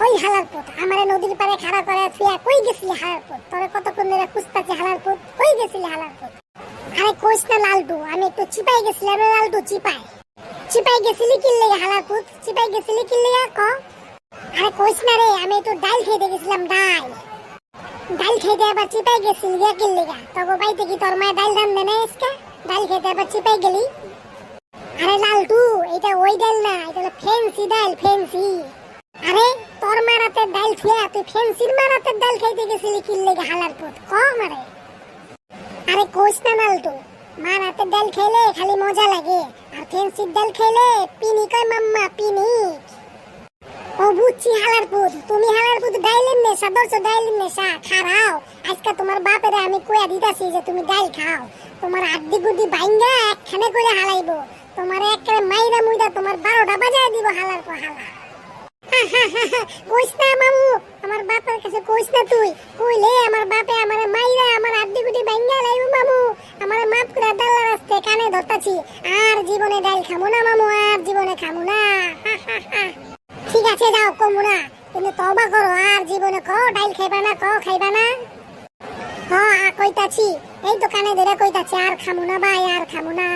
ওই হালার পুত আমারে নদীর পাড়ে খাড়া করে থুয়া কই গেছিলি হালার পুত? তোরে কতক্ষণ ধরে খুঁজতাছি হালার পুত, কই গেছিলি হালার পুত? আরে কইস না লালটু, আমি একটু চিপাই গেছিলাম রে লালটু, চিপাই গেছিলি কি লেগে হালার পুত? চিপাই গেছিলি কি লেগে ক? আরে কইস না রে, আমি একটু ডাল খেতে গেছিলাম, ডাল খেতে আবার চিপাই গেছিলি কি লেগে? তবে বাইতে কি তোর মায়ের ডাল রান্ধে না আজকে? ডাল খেতে আবার চিপাই গেলি? আরে লালটু, এটা ওই ডাল না, এটা হলো ফেন্সি ডাল, ফেন্সি। আরে তোর মারাতে ডাল থুয়া তুই ফেন্সির মারাতে ডাল খাইতে গেছিলি কি লেগে হালার পুত? ক মারে। আরে কোস না লালটু, মারাতে ডাল খেলে খালি মজা লাগে, আর ফেন্সির ডাল খেলে পিনি কয় মাম্মা, পিনি। ও বুঝছি হালার পুত, তুমি হালার পুত ডাইলেন নেশা ধরছো, ডাইলেন নেশা খারাও। আজকে তোমার বাপেরে আমি কইয়া দিতাছি যে তুমি ডাল খাও, তোমার আড্ডি গুড্ডি বাইঙ্গা একখানে করে হালাইবো, তোমার একেবারে মাইরা মুইরা তোমার 12টা বাজায় দিব হালার পর হালা। কইস না মামু, আমার বাপের কাছে কইস না তুই, কইলে আমার বাপে আমারে মাইরা আমার আড্ডি গুড্ডি বাইঙ্গা লাইবো মামু, আমারে মাফ করে ডাল্লা রাস্তে কানে ধরতাছি, আর জীবনে ডাল খামু না মামু, আর জীবনে খামু না। ঠিক আছে যাও, কমু না, কিন্তু তওবা করো, আর জীবনে ক ডাল খাইবা না, ক খাইবা না। হ্যাঁ কইতাছি, এই তো কানে ধরে কইতাছি, আর খামু না ভাই, আর খামু না।